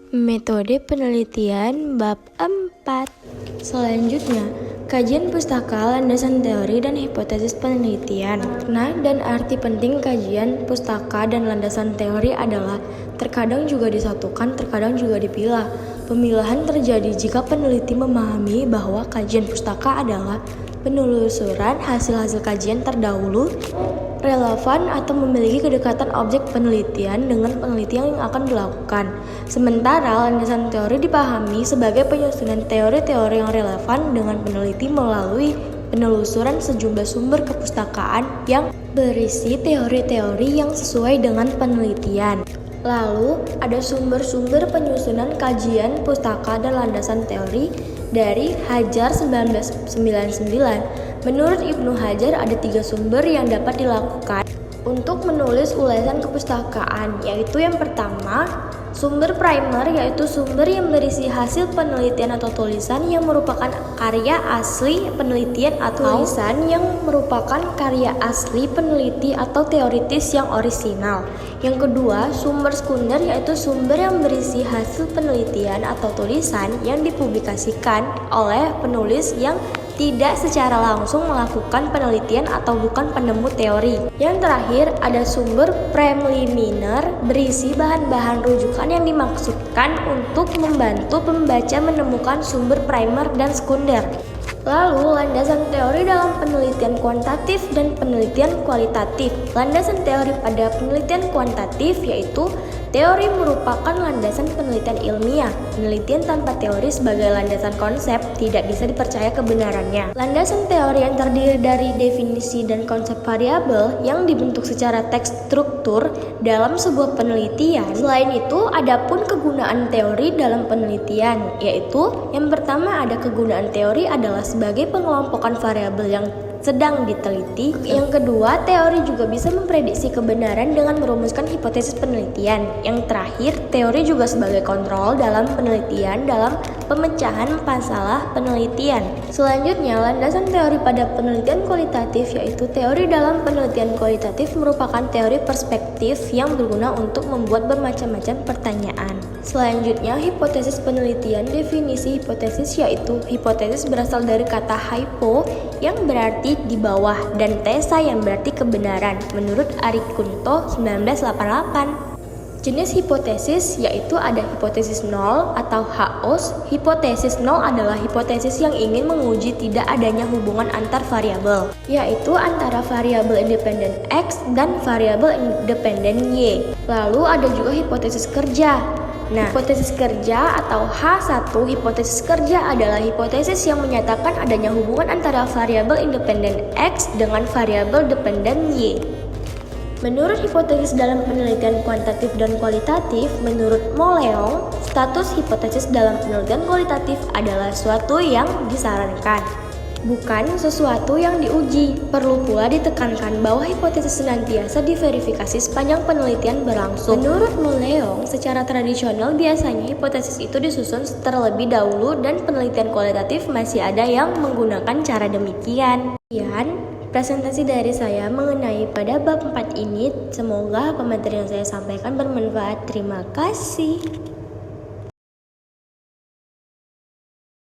Metode penelitian bab 4. Selanjutnya, kajian pustaka, landasan teori dan hipotesis penelitian. Makna dan arti penting kajian pustaka dan landasan teori adalah terkadang juga disatukan, terkadang juga dipilah. Pemilahan terjadi jika peneliti memahami bahwa kajian pustaka adalah penelusuran hasil-hasil kajian terdahulu, relevan atau memiliki kedekatan objek penelitian dengan penelitian yang akan dilakukan. Sementara landasan teori dipahami sebagai penyusunan teori-teori yang relevan dengan peneliti melalui penelusuran sejumlah sumber kepustakaan yang berisi teori-teori yang sesuai dengan penelitian. Lalu, ada sumber-sumber penyusunan kajian pustaka dan landasan teori dari Hajar 1999. Menurut Ibnu Hajar, ada 3 sumber yang dapat dilakukan untuk menulis ulasan kepustakaan, yaitu yang pertama, sumber primer, yaitu sumber yang berisi hasil penelitian atau tulisan yang merupakan karya asli penelitian atau tulisan yang merupakan karya asli peneliti atau teoritis yang orisinal. Yang kedua, sumber sekunder, yaitu sumber yang berisi hasil penelitian atau tulisan yang dipublikasikan oleh penulis yang tidak secara langsung melakukan penelitian atau bukan penemu teori. Yang terakhir, ada sumber preliminar berisi bahan-bahan rujukan yang dimaksudkan untuk membantu pembaca menemukan sumber primer dan sekunder. Lalu, landasan teori dalam penelitian kuantitatif dan penelitian kualitatif. Landasan teori pada penelitian kuantitatif yaitu teori merupakan landasan penelitian ilmiah. Penelitian tanpa teori sebagai landasan konsep tidak bisa dipercaya kebenarannya. Landasan teori yang terdiri dari definisi dan konsep variabel yang dibentuk secara teks struktur dalam sebuah penelitian. Selain itu, ada pun kegunaan teori dalam penelitian, yaitu yang pertama ada kegunaan teori adalah sebagai pengelompokan variabel yang sedang diteliti. Yang kedua, teori juga bisa memprediksi kebenaran dengan merumuskan hipotesis penelitian. Yang terakhir, teori juga sebagai kontrol dalam penelitian dalam pemecahan masalah penelitian. Selanjutnya, landasan teori pada penelitian kualitatif yaitu teori dalam penelitian kualitatif merupakan teori perspektif yang berguna untuk membuat bermacam-macam pertanyaan. Selanjutnya, hipotesis penelitian. Definisi hipotesis yaitu hipotesis berasal dari kata hypo yang berarti di bawah dan tesa yang berarti kebenaran menurut Arikunto 1988. Jenis hipotesis yaitu ada hipotesis nol atau HOS. Hipotesis nol adalah hipotesis yang ingin menguji tidak adanya hubungan antar variabel, yaitu antara variabel independen X dan variabel independen Y. Lalu ada juga hipotesis kerja. Nah, hipotesis kerja atau H1, hipotesis kerja adalah hipotesis yang menyatakan adanya hubungan antara variabel independen X dengan variabel dependen Y. Menurut hipotesis dalam penelitian kuantitatif dan kualitatif, menurut Moleong, status hipotesis dalam penelitian kualitatif adalah suatu yang disarankan, bukan sesuatu yang diuji. Perlu pula ditekankan bahwa hipotesis senantiasa diverifikasi sepanjang penelitian berlangsung. Menurut Moleong, secara tradisional biasanya hipotesis itu disusun terlebih dahulu dan penelitian kualitatif masih ada yang menggunakan cara demikian. Sekian presentasi dari saya mengenai pada bab 4 ini. Semoga pemateri yang saya sampaikan bermanfaat. Terima kasih.